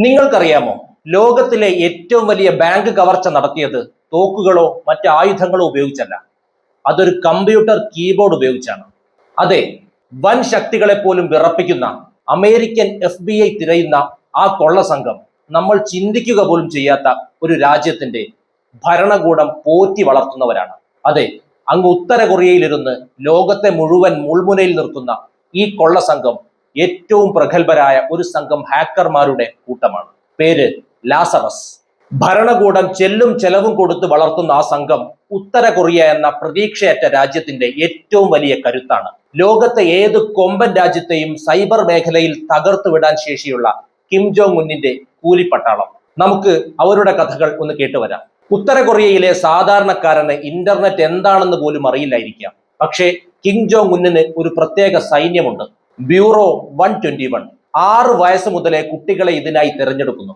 നിങ്ങൾക്കറിയാമോ, ലോകത്തിലെ ഏറ്റവും വലിയ ബാങ്ക് കവർച്ച നടത്തിയത് തോക്കുകളോ മറ്റ് ആയുധങ്ങളോ ഉപയോഗിച്ചല്ല, അതൊരു കമ്പ്യൂട്ടർ കീബോർഡ് ഉപയോഗിച്ചാണ്. അതെ, വൻ ശക്തികളെ പോലും വിറപ്പിക്കുന്ന അമേരിക്കൻ FBI തിരയുന്ന ആ കൊള്ള സംഘം നമ്മൾ ചിന്തിക്കുക പോലും ചെയ്യാത്ത ഒരു രാജ്യത്തിന്റെ ഭരണകൂടം പോറ്റി വളർത്തുന്നവരാണ്. അതെ, അങ്ങ് ഉത്തര കൊറിയയിലിരുന്ന് ലോകത്തെ മുഴുവൻ മുൾമുനയിൽ നിർത്തുന്ന ഈ കൊള്ള സംഘം ഏറ്റവും പ്രഗത്ഭരായ ഒരു സംഘം ഹാക്കർമാരുടെ കൂട്ടമാണ്. പേര് ലാസറസ്. ഭരണകൂടം ചെല്ലും ചെലവും കൊടുത്ത് വളർത്തുന്ന ആ സംഘം ഉത്തര കൊറിയ എന്ന പ്രതീക്ഷയറ്റ രാജ്യത്തിന്റെ ഏറ്റവും വലിയ കരുത്താണ്. ലോകത്തെ ഏത് കൊമ്പൻ രാജ്യത്തെയും സൈബർ മേഖലയിൽ തകർത്തു വിടാൻ ശേഷിയുള്ള കിം ജോങ് ഉന്നിന്റെ കൂലിപ്പട്ടാളം. നമുക്ക് അവരുടെ കഥകൾ ഒന്ന് കേട്ടുവരാം. ഉത്തര കൊറിയയിലെ സാധാരണക്കാരന് ഇന്റർനെറ്റ് എന്താണെന്ന് പോലും അറിയില്ലായിരിക്കാം. പക്ഷേ കിം ജോങ് ഉന്നിന് ഒരു പ്രത്യേക സൈന്യമുണ്ട്. ബ്യൂറോ 121. 6 വയസ്സ് മുതലേ കുട്ടികളെ ഇതിനായി തിരഞ്ഞെടുക്കുന്നു.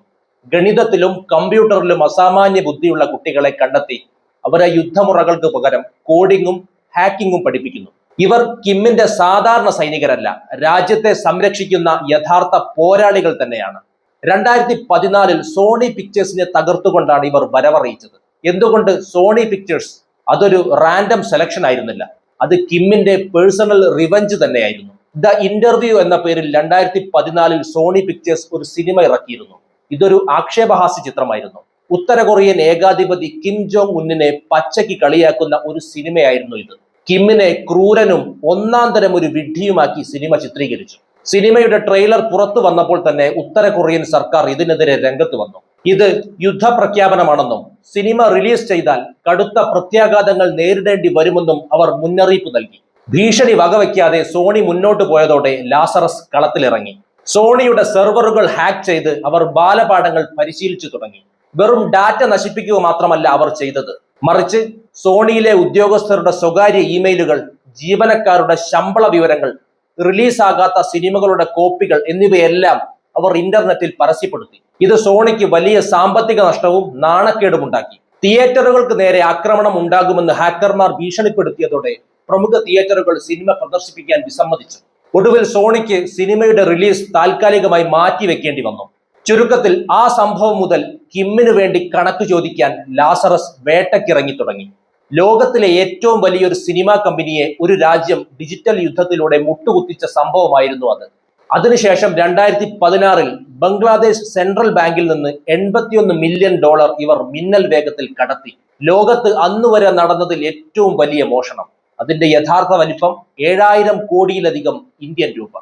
ഗണിതത്തിലും കമ്പ്യൂട്ടറിലും അസാമാന്യ ബുദ്ധിയുള്ള കുട്ടികളെ കണ്ടെത്തി അവരെ യുദ്ധമുറകൾക്ക് പകരം കോഡിങ്ങും ഹാക്കിങ്ങും പഠിപ്പിക്കുന്നു. ഇവർ കിമ്മിന്റെ സാധാരണ സൈനികരല്ല, രാജ്യത്തെ സംരക്ഷിക്കുന്ന യഥാർത്ഥ പോരാളികൾ തന്നെയാണ്. 2014 സോണി പിക്ചേഴ്സിനെ തകർത്തുകൊണ്ടാണ് ഇവർ വരവറിയിച്ചത്. എന്തുകൊണ്ട് സോണി പിക്ചേഴ്സ്? അതൊരു റാൻഡം സെലക്ഷൻ ആയിരുന്നില്ല, അത് കിമ്മിന്റെ പേഴ്സണൽ റിവഞ്ച് തന്നെയായിരുന്നു. ദ ഇന്റർവ്യൂ എന്ന പേരിൽ 2014 സോണി പിക്ചേഴ്സ് ഒരു സിനിമ ഇറക്കിയിരുന്നു. ഇതൊരു ആക്ഷേപഹാസ്യ ചിത്രമായിരുന്നു. ഉത്തര കൊറിയൻ ഏകാധിപതി കിം ജോങ് ഉന്നിനെ പച്ചയ്ക്ക് കളിയാക്കുന്ന ഒരു സിനിമയായിരുന്നു ഇത്. കിമ്മിനെ ക്രൂരനും ഒന്നാം തരം ഒരു വിഡ്ഢിയുമാക്കി സിനിമ ചിത്രീകരിച്ചു. സിനിമയുടെ ട്രെയിലർ പുറത്തു വന്നപ്പോൾ തന്നെ ഉത്തര കൊറിയൻ സർക്കാർ ഇതിനെതിരെ രംഗത്ത് വന്നു. ഇത് യുദ്ധപ്രഖ്യാപനമാണെന്നും സിനിമ റിലീസ് ചെയ്താൽ കടുത്ത പ്രത്യാഘാതങ്ങൾ നേരിടേണ്ടി വരുമെന്നും അവർ മുന്നറിയിപ്പ് നൽകി. ഭീഷണി വകവയ്ക്കാതെ സോണി മുന്നോട്ട് പോയതോടെ ലാസറസ് കളത്തിലിറങ്ങി. സോണിയുടെ സെർവറുകൾ ഹാക്ക് ചെയ്ത് അവർ ബാലപാഠങ്ങൾ പരിശീലിച്ചു തുടങ്ങി. വെറും ഡാറ്റ നശിപ്പിക്കുക മാത്രമല്ല അവർ ചെയ്തത്, മറിച്ച് സോണിയിലെ ഉദ്യോഗസ്ഥരുടെ സ്വകാര്യ ഇമെയിലുകൾ, ജീവനക്കാരുടെ ശമ്പള വിവരങ്ങൾ, റിലീസാകാത്ത സിനിമകളുടെ കോപ്പികൾ എന്നിവയെല്ലാം അവർ ഇന്റർനെറ്റിൽ പരസ്യപ്പെടുത്തി. ഇത് സോണിക്ക് വലിയ സാമ്പത്തിക നഷ്ടവും നാണക്കേടും ഉണ്ടാക്കി. തിയേറ്ററുകൾക്ക് നേരെ ആക്രമണം ഉണ്ടാകുമെന്ന് ഹാക്കർമാർ ഭീഷണിപ്പെടുത്തിയതോടെ പ്രമുഖ തിയേറ്ററുകൾ സിനിമ പ്രദർശിപ്പിക്കാൻ വിസമ്മതിച്ചു. ഒടുവിൽ സോണിക്ക് സിനിമയുടെ റിലീസ് താൽക്കാലികമായി മാറ്റിവെക്കേണ്ടി വന്നു. ചുരുക്കത്തിൽ ആ സംഭവം മുതൽ കിമ്മിന് വേണ്ടി കണക്ക് ചോദിക്കാൻ ലാസറസ് വേട്ടക്കിറങ്ങി തുടങ്ങി. ലോകത്തിലെ ഏറ്റവും വലിയൊരു സിനിമാ കമ്പനിയെ ഒരു രാജ്യം ഡിജിറ്റൽ യുദ്ധത്തിലൂടെ മുട്ടുകുത്തിച്ച സംഭവമായിരുന്നു അത്. അതിനുശേഷം 2016 ബംഗ്ലാദേശ് സെൻട്രൽ ബാങ്കിൽ നിന്ന് $81 മില്യൺ ഇവർ മിന്നൽ വേഗത്തിൽ കടത്തി. ലോകത്ത് അന്നുവരെ നടന്നതിൽ ഏറ്റവും വലിയ മോഷണം. അതിന്റെ യഥാർത്ഥ വലിപ്പം 7000 കോടിയിലധികം ഇന്ത്യൻ രൂപ.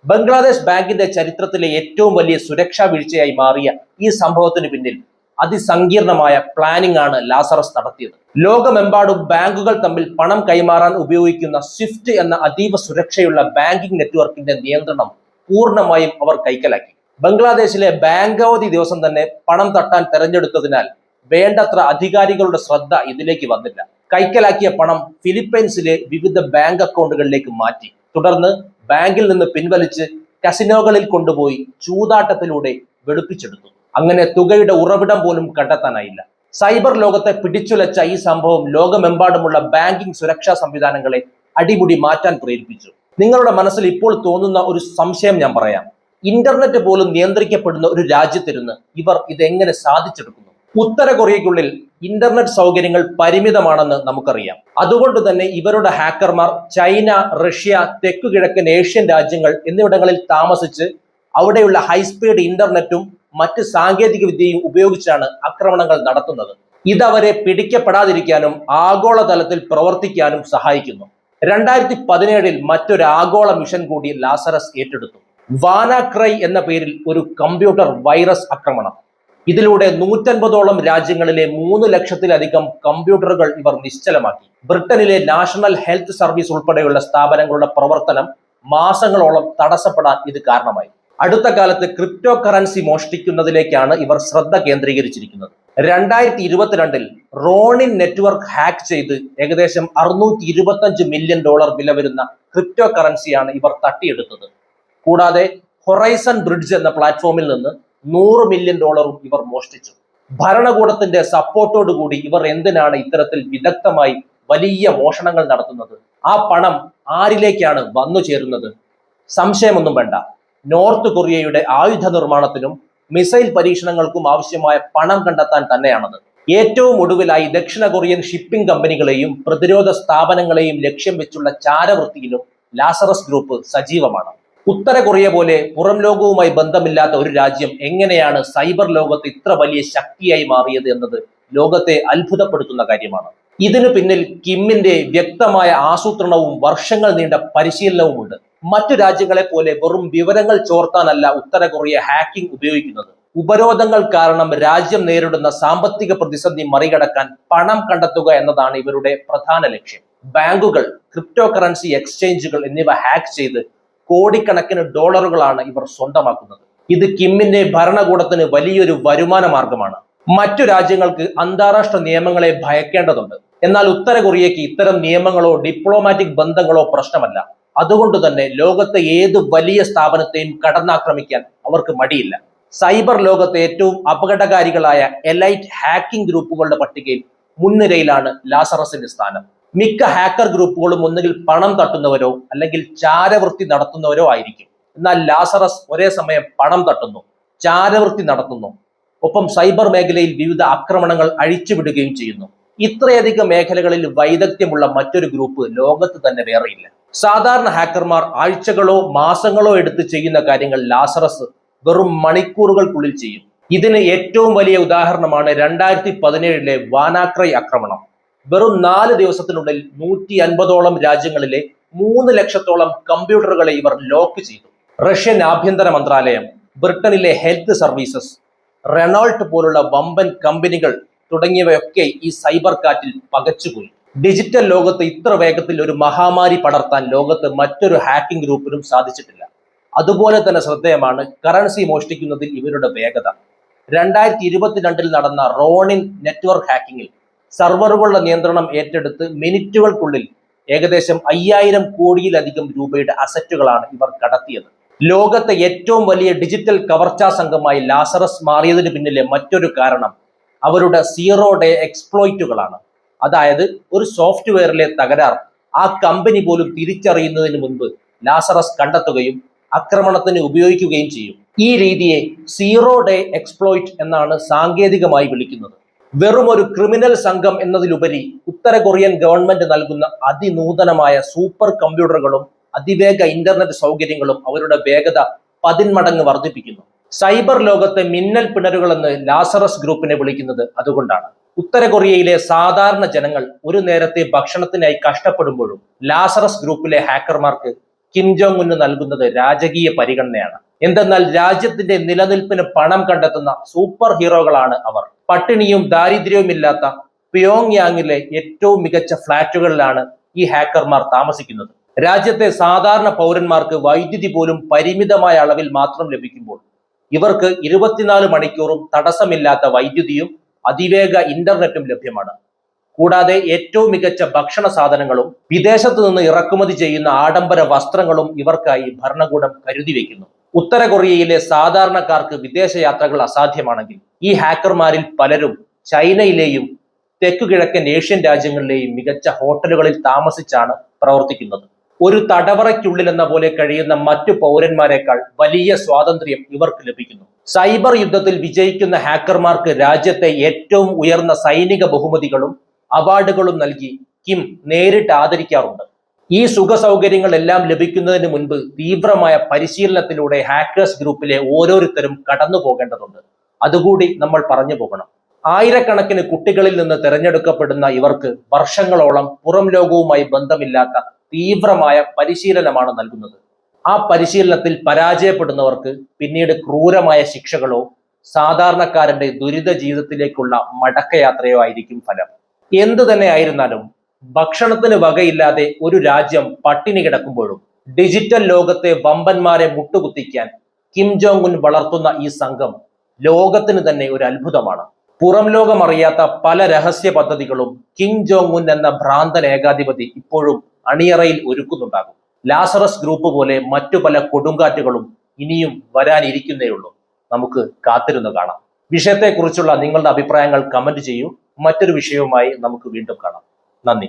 ബംഗ്ലാദേശ് ബാങ്കിന്റെ ചരിത്രത്തിലെ ഏറ്റവും വലിയ സുരക്ഷാ വീഴ്ചയായി മാറിയ ഈ സംഭവത്തിന് പിന്നിൽ അതിസങ്കീർണമായ പ്ലാനിംഗ് ആണ് ലാസറസ് നടത്തിയത്. ലോകമെമ്പാടും ബാങ്കുകൾ തമ്മിൽ പണം കൈമാറാൻ ഉപയോഗിക്കുന്ന സ്വിഫ്റ്റ് എന്ന അതീവ സുരക്ഷയുള്ള ബാങ്കിംഗ് നെറ്റ്വർക്കിന്റെ നിയന്ത്രണം പൂർണ്ണമായും അവർ കൈക്കലാക്കി. ബംഗ്ലാദേശിലെ ബാങ്ക് അവധി ദിവസം തന്നെ പണം തട്ടാൻ തെരഞ്ഞെടുത്തതിനാൽ വേണ്ടത്ര അധികാരികളുടെ ശ്രദ്ധ ഇതിലേക്ക് വന്നില്ല. കൈക്കലാക്കിയ പണം ഫിലിപ്പൈൻസിലെ വിവിധ ബാങ്ക് അക്കൗണ്ടുകളിലേക്ക് മാറ്റി. തുടർന്ന് ബാങ്കിൽ നിന്ന് പിൻവലിച്ച് കസിനോകളിൽ കൊണ്ടുപോയി ചൂതാട്ടത്തിലൂടെ വെളുപ്പിച്ചെടുത്തു. അങ്ങനെ തുകയുടെ ഉറവിടം പോലും കണ്ടെത്താനായില്ല. സൈബർ ലോകത്തെ പിടിച്ചുലച്ച ഈ സംഭവം ലോകമെമ്പാടുമുള്ള ബാങ്കിംഗ് സുരക്ഷാ സംവിധാനങ്ങളെ അടിമുടി മാറ്റാൻ പ്രേരിപ്പിച്ചു. നിങ്ങളുടെ മനസ്സിൽ ഇപ്പോൾ തോന്നുന്ന ഒരു സംശയം ഞാൻ പറയാം. ഇന്റർനെറ്റ് പോലും നിയന്ത്രിക്കപ്പെടുന്ന ഒരു രാജ്യത്തിരുന്ന് ഇവർ ഇതെങ്ങനെ സാധിച്ചെടുക്കുന്നു? ഉത്തര കൊറിയയ്ക്കുള്ളിൽ ഇന്റർനെറ്റ് സൗകര്യങ്ങൾ പരിമിതമാണെന്ന് നമുക്കറിയാം. അതുകൊണ്ട് തന്നെ ഇവരുടെ ഹാക്കർമാർ ചൈന, റഷ്യ, തെക്കു കിഴക്കൻ ഏഷ്യൻ രാജ്യങ്ങൾ എന്നിവിടങ്ങളിൽ താമസിച്ച് അവിടെയുള്ള ഹൈസ്പീഡ് ഇന്റർനെറ്റും മറ്റ് സാങ്കേതിക വിദ്യയും ഉപയോഗിച്ചാണ് ആക്രമണങ്ങൾ നടത്തുന്നത്. ഇതവരെ പിടിക്കപ്പെടാതിരിക്കാനും ആഗോളതലത്തിൽ പ്രവർത്തിക്കാനും സഹായിക്കുന്നു. 2017 മറ്റൊരു ആഗോള മിഷൻ കൂടി ലാസറസ് ഏറ്റെടുത്തു. വാനാക്രൈ എന്ന പേരിൽ ഒരു കമ്പ്യൂട്ടർ വൈറസ് ആക്രമണം. ഇതിലൂടെ 150ഓളം രാജ്യങ്ങളിലെ 3 ലക്ഷത്തിലധികം കമ്പ്യൂട്ടറുകൾ ഇവർ നിശ്ചലമാക്കി. ബ്രിട്ടനിലെ നാഷണൽ ഹെൽത്ത് സർവീസ് ഉൾപ്പെടെയുള്ള സ്ഥാപനങ്ങളുടെ പ്രവർത്തനം മാസങ്ങളോളം തടസ്സപ്പെടാൻ ഇത് കാരണമായി. അടുത്ത കാലത്ത് ക്രിപ്റ്റോ കറൻസി മോഷ്ടിക്കുന്നതിലേക്കാണ് ഇവർ ശ്രദ്ധ കേന്ദ്രീകരിച്ചിരിക്കുന്നത്. 2022 റോണിൻ നെറ്റ്വർക്ക് ഹാക്ക് ചെയ്ത് ഏകദേശം $625 മില്യൺ വില വരുന്ന ക്രിപ്റ്റോ കറൻസിയാണ് ഇവർ തട്ടിയെടുത്തത്. കൂടാതെ ഹൊറൈസൺ ബ്രിഡ്ജ് എന്ന പ്ലാറ്റ്ഫോമിൽ നിന്ന് $100 മില്യൺ ഇവർ മോഷ്ടിച്ചു. ഭരണകൂടത്തിന്റെ സപ്പോർട്ടോടുകൂടി ഇവർ എന്തിനാണ് ഇത്തരത്തിൽ വിദഗ്ധമായി വലിയ മോഷണങ്ങൾ നടത്തുന്നത്? ആ പണം ആരിലേക്കാണ് വന്നു ചേരുന്നത്? സംശയമൊന്നും വേണ്ട, നോർത്ത് കൊറിയയുടെ ആയുധ നിർമ്മാണത്തിനും മിസൈൽ പരീക്ഷണങ്ങൾക്കും ആവശ്യമായ പണം കണ്ടെത്താൻ തന്നെയാണത്. ഏറ്റവും ഒടുവിലായി ദക്ഷിണ കൊറിയൻ ഷിപ്പിംഗ് കമ്പനികളെയും പ്രതിരോധ സ്ഥാപനങ്ങളെയും ലക്ഷ്യം വെച്ചുള്ള ചാരവൃത്തിയിലും ലാസറസ് ഗ്രൂപ്പ് സജീവമാണ്. ഉത്തര കൊറിയ പോലെ പുറം ലോകവുമായി ബന്ധമില്ലാത്ത ഒരു രാജ്യം എങ്ങനെയാണ് സൈബർ ലോകത്ത് ഇത്ര വലിയ ശക്തിയായി മാറിയത് എന്നത് ലോകത്തെ അത്ഭുതപ്പെടുത്തുന്ന കാര്യമാണ്. ഇതിനു പിന്നിൽ കിമ്മിന്റെ വ്യക്തമായ ആസൂത്രണവും വർഷങ്ങൾ നീണ്ട പരിശീലനവുമുണ്ട്. മറ്റു രാജ്യങ്ങളെ പോലെ വെറും വിവരങ്ങൾ ചോർത്താനല്ല ഉത്തര കൊറിയ ഹാക്കിംഗ് ഉപയോഗിക്കുന്നത്. ഉപരോധങ്ങൾ കാരണം രാജ്യം നേരിടുന്ന സാമ്പത്തിക പ്രതിസന്ധി മറികടക്കാൻ പണം കണ്ടെത്തുക എന്നതാണ് ഇവരുടെ പ്രധാന ലക്ഷ്യം. ബാങ്കുകൾ, ക്രിപ്റ്റോ കറൻസി എക്സ്ചേഞ്ചുകൾ എന്നിവ ഹാക്ക് ചെയ്ത് കോടിക്കണക്കിന് ഡോളറുകളാണ് ഇവർ സ്വന്തമാക്കുന്നത്. ഇത് കിമ്മിന്റെ ഭരണകൂടത്തിന് വലിയൊരു വരുമാന മാർഗമാണ്. മറ്റു രാജ്യങ്ങൾക്ക് അന്താരാഷ്ട്ര നിയമങ്ങളെ ഭയക്കേണ്ടതുണ്ട്. എന്നാൽ ഉത്തര കൊറിയയ്ക്ക് ഇത്തരം നിയമങ്ങളോ ഡിപ്ലോമാറ്റിക് ബന്ധങ്ങളോ പ്രശ്നമല്ല. അതുകൊണ്ട് തന്നെ ലോകത്തെ ഏത് വലിയ സ്ഥാപനത്തെയും കടന്നാക്രമിക്കാൻ അവർക്ക് മടിയില്ല. സൈബർ ലോകത്തെ ഏറ്റവും അപകടകാരികളായ എലൈറ്റ് ഹാക്കിംഗ് ഗ്രൂപ്പുകളുടെ പട്ടികയിൽ മുൻനിരയിലാണ് ലാസറസിന്റെ സ്ഥാനം. മിക്ക ഹാക്കർ ഗ്രൂപ്പുകളും ഒന്നുകിൽ പണം തട്ടുന്നവരോ അല്ലെങ്കിൽ ചാരവൃത്തി നടത്തുന്നവരോ ആയിരിക്കും. എന്നാൽ ലാസറസ് ഒരേ സമയം പണം തട്ടുന്നു, ചാരവൃത്തി നടത്തുന്നു, ഒപ്പം സൈബർ മേഖലയിൽ വിവിധ ആക്രമണങ്ങൾ അഴിച്ചുവിടുകയും ചെയ്യുന്നു. ഇത്രയധികം മേഖലകളിൽ വൈദഗ്ധ്യമുള്ള മറ്റൊരു ഗ്രൂപ്പ് ലോകത്ത് തന്നെ വേറെയില്ല. സാധാരണ ഹാക്കർമാർ ആഴ്ചകളോ മാസങ്ങളോ എടുത്ത് ചെയ്യുന്ന കാര്യങ്ങൾ ലാസറസ് വെറും മണിക്കൂറുകൾക്കുള്ളിൽ ചെയ്യും. ഇതിന് ഏറ്റവും വലിയ ഉദാഹരണമാണ് 2017 വാനാക്രൈ ആക്രമണം. വെറും 4 ദിവസത്തിനുള്ളിൽ 150ഓളം രാജ്യങ്ങളിലെ 3 ലക്ഷത്തോളം കമ്പ്യൂട്ടറുകളെ ഇവർ ലോക്ക് ചെയ്തു. റഷ്യൻ ആഭ്യന്തര മന്ത്രാലയം, ബ്രിട്ടനിലെ ഹെൽത്ത് സർവീസസ്, റെനോൾട്ട് പോലുള്ള വമ്പൻ കമ്പനികൾ തുടങ്ങിയവയൊക്കെ ഈ സൈബർ കാറ്റിൽ പകച്ചുപോയി. ഡിജിറ്റൽ ലോകത്ത് ഇത്ര വേഗത്തിൽ ഒരു മഹാമാരി പടർത്താൻ ലോകത്ത് മറ്റൊരു ഹാക്കിംഗ് ഗ്രൂപ്പിനും സാധിച്ചിട്ടില്ല. അതുപോലെ തന്നെ ശ്രദ്ധേയമാണ് കറൻസി മോഷ്ടിക്കുന്നതിൽ ഇവരുടെ വേഗത. 2022 നടന്ന റോണിൻ നെറ്റ്വർക്ക് ഹാക്കിങ്ങിൽ സർവറുകളുടെ നിയന്ത്രണം ഏറ്റെടുത്ത് മിനിറ്റുകൾക്കുള്ളിൽ ഏകദേശം 5000 കോടിയിലധികം രൂപയുടെ അസറ്റുകളാണ് ഇവർ കടത്തിയത്. ലോകത്തെ ഏറ്റവും വലിയ ഡിജിറ്റൽ കവർച്ചാ സംഘമായി ലാസറസ് മാറിയതിന് പിന്നിലെ മറ്റൊരു കാരണം അവരുടെ സീറോ ഡേ എക്സ്പ്ലോയിറ്റുകളാണ്. അതായത് ഒരു സോഫ്റ്റ്വെയറിലെ തകരാർ ആ കമ്പനി പോലും തിരിച്ചറിയുന്നതിന് മുൻപ് ലാസറസ് കണ്ടെത്തുകയും ആക്രമണത്തിന് ഉപയോഗിക്കുകയും ചെയ്യും. ഈ രീതിയെ സീറോ ഡേ എക്സ്പ്ലോയിറ്റ് എന്നാണ് സാങ്കേതികമായി വിളിക്കുന്നത്. വെറും ഒരു ക്രിമിനൽ സംഘം എന്നതിലുപരി ഉത്തര കൊറിയൻ ഗവൺമെന്റ് നൽകുന്ന അതിനൂതനമായ സൂപ്പർ കമ്പ്യൂട്ടറുകളും അതിവേഗ ഇന്റർനെറ്റ് സൗകര്യങ്ങളും അവരുടെ വേഗത 10 മടങ്ങ് വർദ്ധിപ്പിക്കുന്നു. സൈബർ ലോകത്തെ മിന്നൽ പിണരുകളെന്ന് ലാസറസ് ഗ്രൂപ്പിനെ വിളിക്കുന്നത് അതുകൊണ്ടാണ്. ഉത്തര കൊറിയയിലെ സാധാരണ ജനങ്ങൾ ഒരു നേരത്തെ ഭക്ഷണത്തിനായി കഷ്ടപ്പെടുമ്പോഴും ലാസറസ് ഗ്രൂപ്പിലെ ഹാക്കർമാർക്ക് കിം ജോങ് ഉന്ന് നൽകുന്നത് രാജകീയ പരിഗണനയാണ്. എന്തെന്നാൽ രാജ്യത്തിന്റെ നിലനിൽപ്പിന് പണം കണ്ടെത്തുന്ന സൂപ്പർ ഹീറോകളാണ് അവർ. പട്ടിണിയും ദാരിദ്ര്യവുമില്ലാത്ത പ്യോങ് യാങ്ങിലെ ഏറ്റവും മികച്ച ഫ്ളാറ്റുകളിലാണ് ഈ ഹാക്കർമാർ താമസിക്കുന്നത്. രാജ്യത്തെ സാധാരണ പൗരന്മാർക്ക് വൈദ്യുതി പോലും പരിമിതമായ അളവിൽ മാത്രം ലഭിക്കുമ്പോൾ ഇവർക്ക് 24 മണിക്കൂറും തടസ്സമില്ലാത്ത വൈദ്യുതിയും അതിവേഗ ഇന്റർനെറ്റും ലഭ്യമാണ്. കൂടാതെ ഏറ്റവും മികച്ച ഭക്ഷണ സാധനങ്ങളും വിദേശത്തു നിന്ന് ഇറക്കുമതി ചെയ്യുന്ന ആഡംബര വസ്ത്രങ്ങളും ഇവർക്കായി ഭരണകൂടം കരുതി വയ്ക്കുന്നു. ഉത്തര കൊറിയയിലെ സാധാരണക്കാർക്ക് വിദേശയാത്രകൾ അസാധ്യമാണെങ്കിൽ ഈ ഹാക്കർമാരിൽ പലരും ചൈനയിലെയും തെക്കു കിഴക്കൻ ഏഷ്യൻ രാജ്യങ്ങളിലെയും മികച്ച ഹോട്ടലുകളിൽ താമസിച്ചാണ് പ്രവർത്തിക്കുന്നത്. ഒരു തടവറയ്ക്കുള്ളിൽ എന്ന പോലെ കഴിയുന്ന മറ്റു പൗരന്മാരെക്കാൾ വലിയ സ്വാതന്ത്ര്യം ഇവർക്ക് ലഭിക്കുന്നു. സൈബർ യുദ്ധത്തിൽ വിജയിക്കുന്ന ഹാക്കർമാർക്ക് രാജ്യത്തെ ഏറ്റവും ഉയർന്ന സൈനിക ബഹുമതികളും അവാർഡുകളും നൽകി കിം നേരിട്ട് ആദരിക്കാറുണ്ട്. ഈ സുഖ സൗകര്യങ്ങളെല്ലാം ലഭിക്കുന്നതിന് മുൻപ് തീവ്രമായ പരിശീലനത്തിലൂടെ ഹാക്കേഴ്സ് ഗ്രൂപ്പിലെ ഓരോരുത്തരും കടന്നു പോകേണ്ടതുണ്ട്. അതുകൂടി നമ്മൾ പറഞ്ഞു പോകണം. ആയിരക്കണക്കിന് കുട്ടികളിൽ നിന്ന് തിരഞ്ഞെടുക്കപ്പെടുന്ന ഇവർക്ക് വർഷങ്ങളോളം പുറം ലോകവുമായി ബന്ധമില്ലാത്ത തീവ്രമായ പരിശീലനമാണ് നൽകുന്നത്. ആ പരിശീലനത്തിൽ പരാജയപ്പെടുന്നവർക്ക് പിന്നീട് ക്രൂരമായ ശിക്ഷകളോ സാധാരണക്കാരന്റെ ദുരിത ജീവിതത്തിലേക്കുള്ള മടക്കയാത്രയോ ആയിരിക്കും ഫലം. എന്തു തന്നെ ആയിരുന്നാലും ഭക്ഷണത്തിന് വകയില്ലാതെ ഒരു രാജ്യം പട്ടിണി കിടക്കുമ്പോഴും ഡിജിറ്റൽ ലോകത്തെ വമ്പന്മാരെ മുട്ടുകുത്തിക്കാൻ കിം ജോങ് ഉൻ വളർത്തുന്ന ഈ സംഘം ലോകത്തിന് തന്നെ ഒരു അത്ഭുതമാണ്. പുറം ലോകം അറിയാത്ത പല രഹസ്യ പദ്ധതികളും കിം ജോങ് ഉൻ എന്ന ഭ്രാന്തൻ ഏകാധിപതി ഇപ്പോഴും അണിയറയിൽ ഒരുക്കുന്നുണ്ടാകും. ലാസറസ് ഗ്രൂപ്പ് പോലെ മറ്റു പല കൊടുങ്കാറ്റുകളും ഇനിയും വരാനിരിക്കുന്നേയുള്ളൂ. നമുക്ക് കാത്തിരുന്ന് കാണാം. വിഷയത്തെക്കുറിച്ചുള്ള നിങ്ങളുടെ അഭിപ്രായങ്ങൾ കമന്റ് ചെയ്യൂ. മറ്റൊരു വിഷയവുമായി നമുക്ക് വീണ്ടും കാണാം. നന്ദി.